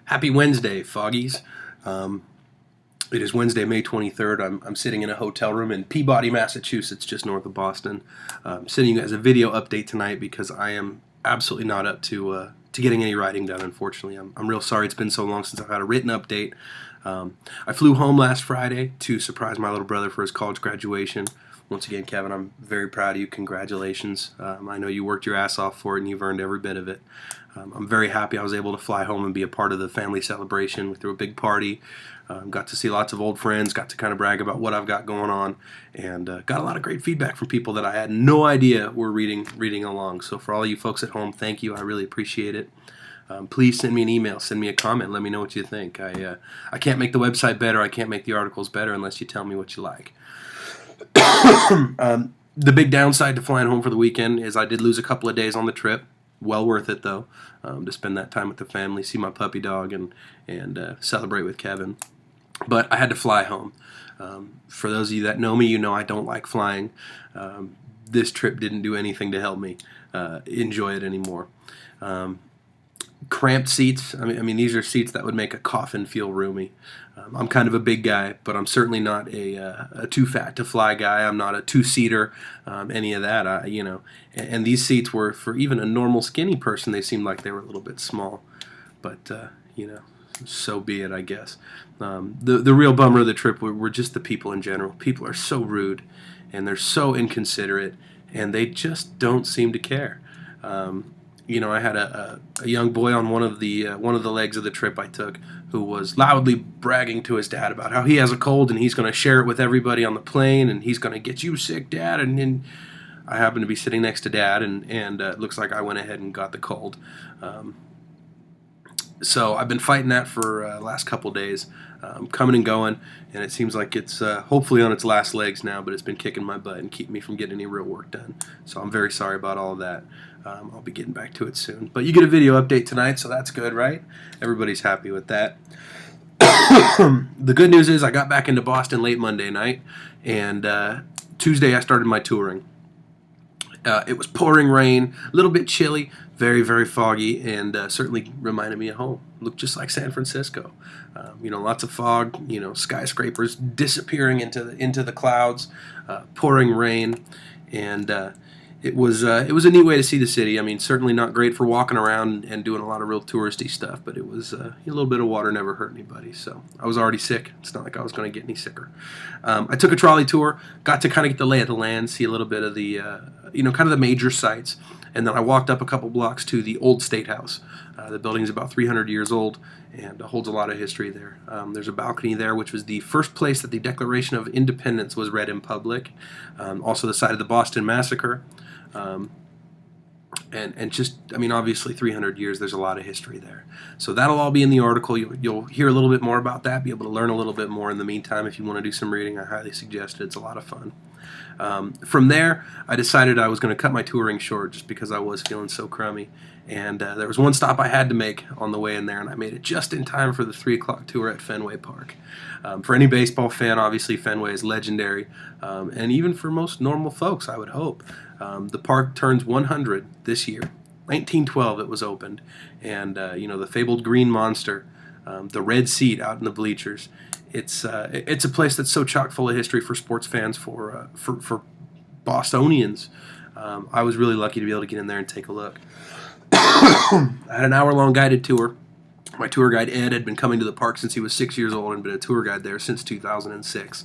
Happy Wednesday, Foggies. It is Wednesday, May 23rd. I'm sitting in a hotel room in Peabody, Massachusetts, just north of Boston. Sending you guys a video update tonight because I am absolutely not up to getting any writing done, unfortunately. I'm real sorry it's been so long since I've had a written update. I flew home last Friday to surprise my little brother for his college graduation. Once again, Kevin, I'm very proud of you. Congratulations. I know you worked your ass off for it, and you've earned every bit of it. I'm very happy I was able to fly home and be a part of the family celebration. We threw a big party, got to see lots of old friends, got to kind of brag about what I've got going on, and got a lot of great feedback from people that I had no idea were reading along. So for all you folks at home, thank you. I really appreciate it. Please send me an email, send me a comment, let me know what you think. I can't make the website better, I can't make the articles better unless you tell me what you like. The big downside to flying home for the weekend is I did lose a couple of days on the trip. Well worth it, though, to spend that time with the family, see my puppy dog, and celebrate with Kevin. But I had to fly home. For those of you that know me, you know I don't like flying. This trip didn't do anything to help me enjoy it anymore. Cramped seats. I mean, these are seats that would make a coffin feel roomy. I'm kind of a big guy, but I'm certainly not a too fat to fly guy. I'm not a two-seater, any of that. And these seats were, for even a normal skinny person, they seemed like they were a little bit small. But so be it, I guess. The real bummer of the trip were just the people in general. People are so rude, and they're so inconsiderate, and they just don't seem to care. I had a young boy on one of the legs of the trip I took who was loudly bragging to his dad about how he has a cold and he's going to share it with everybody on the plane and he's going to get you sick, Dad. And I happened to be sitting next to Dad, and it looks like I went ahead and got the cold. So I've been fighting that for the last couple days, coming and going, and it seems like it's hopefully on its last legs now, but it's been kicking my butt and keeping me from getting any real work done. So I'm very sorry about all of that. I'll be getting back to it soon. But you get a video update tonight, so that's good, right? Everybody's happy with that. The good news is I got back into Boston late Monday night, and Tuesday I started my touring. It was pouring rain, a little bit chilly, very, very foggy, and certainly reminded me of home. Looked just like San Francisco. Lots of fog, skyscrapers disappearing into the clouds, pouring rain, and it was a neat way to see the city. I mean, certainly not great for walking around and doing a lot of real touristy stuff, but it was a little bit of water never hurt anybody. So I was already sick. It's not like I was going to get any sicker. I took a trolley tour, got to kind of get the lay of the land, see a little bit of the kind of the major sites, and then I walked up a couple blocks to the old State House. The building's about 300 years old and holds a lot of history there. There's a balcony there, which was the first place that the Declaration of Independence was read in public. Also the site of the Boston Massacre. And just, obviously 300 years, there's a lot of history there. So that'll all be in the article. You'll hear a little bit more about that, be able to learn a little bit more in the meantime. If you want to do some reading, I highly suggest it. It's a lot of fun. From there, I decided I was going to cut my touring short just because I was feeling so crummy. And there was one stop I had to make on the way in there, and I made it just in time for the 3 o'clock tour at Fenway Park. For any baseball fan, obviously Fenway is legendary, and even for most normal folks, I would hope. The park turns 100 this year. 1912 it was opened, and the fabled Green Monster, the red seat out in the bleachers. It's a place that's so chock full of history for sports fans, for Bostonians. I was really lucky to be able to get in there and take a look. I had an hour-long guided tour. My tour guide, Ed, had been coming to the park since he was 6 years old and been a tour guide there since 2006.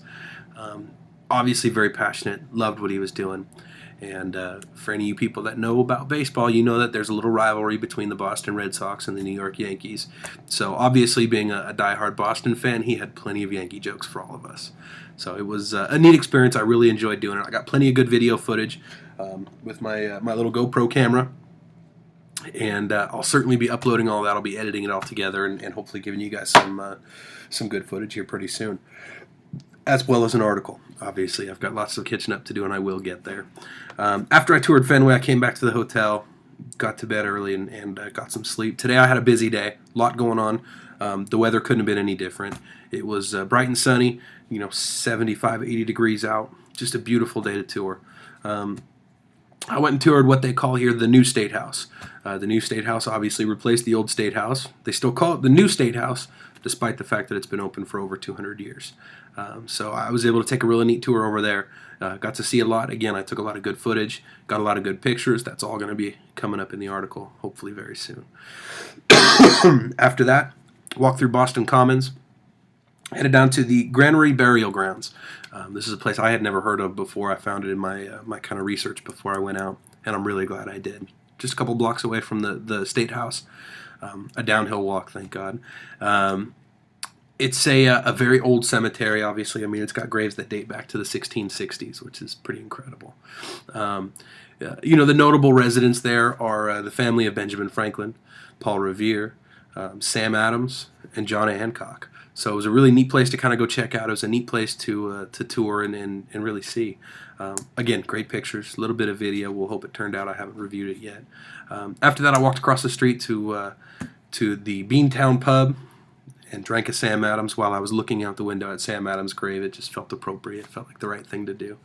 Obviously very passionate, loved what he was doing. And for any of you people that know about baseball, you know that there's a little rivalry between the Boston Red Sox and the New York Yankees. So obviously being a diehard Boston fan, he had plenty of Yankee jokes for all of us. So it was a neat experience. I really enjoyed doing it. I got plenty of good video footage with my little GoPro camera. And I'll certainly be uploading all that. I'll be editing it all together and hopefully giving you guys some good footage here pretty soon, as well as an article. Obviously, I've got lots of catching up to do, and I will get there. After I toured Fenway, I came back to the hotel, got to bed early, and got some sleep. Today I had a busy day, a lot going on. The weather couldn't have been any different. It was bright and sunny, 75, 80 degrees out. Just a beautiful day to tour. I went and toured what they call here the new State House. The new State House obviously replaced the old State House. They still call it the new State House, despite the fact that it's been open for over 200 years. So I was able to take a really neat tour over there. Got to see a lot. Again, I took a lot of good footage, got a lot of good pictures. That's all going to be coming up in the article, hopefully very soon. After that, walked through Boston Commons, headed down to the Granary Burial Grounds. This is a place I had never heard of before. I found it in my my kind of research before I went out, and I'm really glad I did. Just a couple blocks away from the State House, a downhill walk, thank God. It's a very old cemetery, obviously. I mean, it's got graves that date back to the 1660s, which is pretty incredible. You know, the notable residents there are the family of Benjamin Franklin, Paul Revere, Sam Adams, and John Hancock. So it was a really neat place to kind of go check out. It was a neat place to tour and really see. Again, great pictures, a little bit of video. We'll hope it turned out. I haven't reviewed it yet. After that, I walked across the street to the Beantown Pub and drank a Sam Adams while I was looking out the window at Sam Adams' grave. It just felt appropriate. It felt like the right thing to do.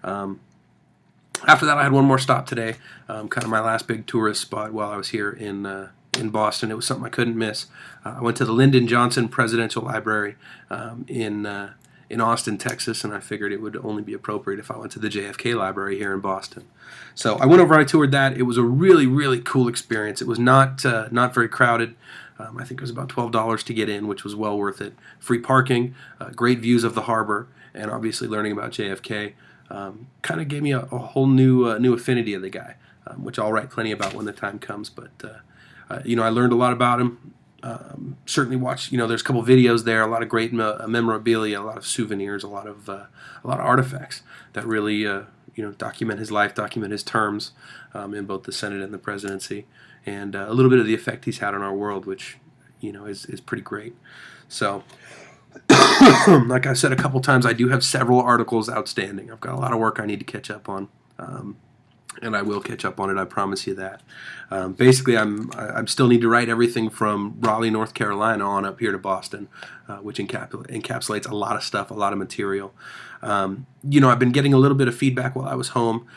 After that, I had one more stop today, kind of my last big tourist spot while I was here in Boston. It was something I couldn't miss. I went to the Lyndon Johnson Presidential Library in Austin, Texas, and I figured it would only be appropriate if I went to the JFK Library here in Boston. So I went over, I toured that. It was a really, really cool experience. It was not very crowded. I think it was about $12 to get in, which was well worth it. Free parking, great views of the harbor, and obviously learning about JFK kind of gave me a whole new affinity of the guy, which I'll write plenty about when the time comes. But you know, I learned a lot about him. Certainly watched, you know, there's a couple videos there, a lot of great memorabilia, a lot of souvenirs, a lot of artifacts that really you know, document his life, document his terms in both the Senate and the presidency, and a little bit of the effect he's had on our world, which, you know, is pretty great. So like I said a couple times, I do have several articles outstanding. I've got a lot of work I need to catch up on. And I will catch up on it, I promise you that. Basically, I still need to write everything from Raleigh, North Carolina on up here to Boston, which encapsulates a lot of stuff, a lot of material. You know, I've been getting a little bit of feedback while I was home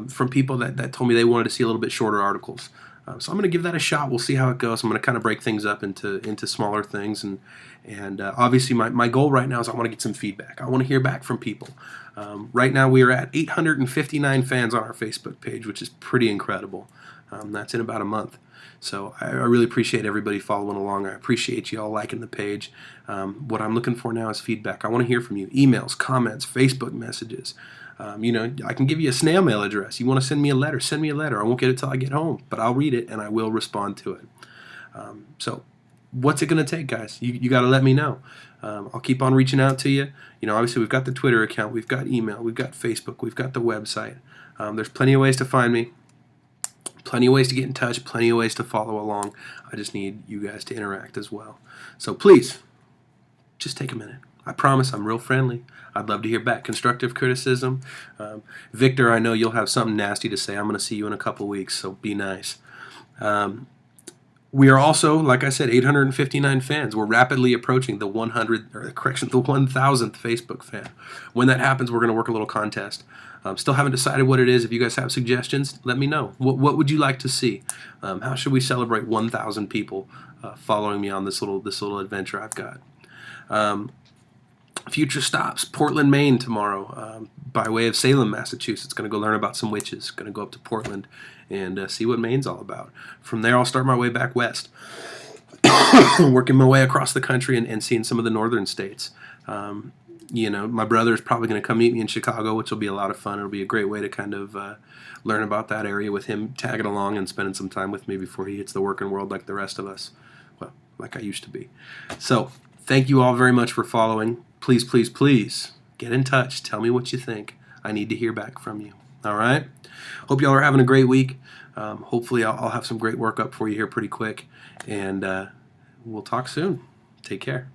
from people that told me they wanted to see a little bit shorter articles. So I'm going to give that a shot. We'll see how it goes. I'm going to kind of break things up into smaller things. And obviously my goal right now is I want to get some feedback. I want to hear back from people. Right now we are at 859 fans on our Facebook page, which is pretty incredible. That's in about a month. So I really appreciate everybody following along. I appreciate you all liking the page. What I'm looking for now is feedback. I want to hear from you. Emails, comments, Facebook messages. You know, I can give you a snail mail address. You want to send me a letter, send me a letter. I won't get it till I get home, but I'll read it and I will respond to it. So what's it going to take, guys? You got to let me know. I'll keep on reaching out to you. You know, obviously we've got the Twitter account, we've got email, we've got Facebook, we've got the website. There's plenty of ways to find me, plenty of ways to get in touch, plenty of ways to follow along. I just need you guys to interact as well. So please, just take a minute. I promise I'm real friendly. I'd love to hear back. Constructive criticism. Victor, I know you'll have something nasty to say. I'm going to see you in a couple weeks, so be nice. We are also, like I said, 859 fans. We're rapidly approaching the 1000th Facebook fan. When that happens, we're going to work a little contest. Still haven't decided what it is. If you guys have suggestions, let me know. What would you like to see? How should we celebrate 1,000 people following me on this little adventure I've got? Future stops, Portland, Maine tomorrow, by way of Salem, Massachusetts. Going to go learn about some witches. Going to go up to Portland and see what Maine's all about. From there, I'll start my way back west, working my way across the country and seeing some of the northern states. You know, my brother is probably going to come meet me in Chicago, which will be a lot of fun. It'll be a great way to kind of learn about that area with him tagging along and spending some time with me before he hits the working world like the rest of us. Well, like I used to be. So, thank you all very much for following. Please, please, please get in touch. Tell me what you think. I need to hear back from you. All right? Hope y'all are having a great week. Hopefully I'll have some great work up for you here pretty quick. And we'll talk soon. Take care.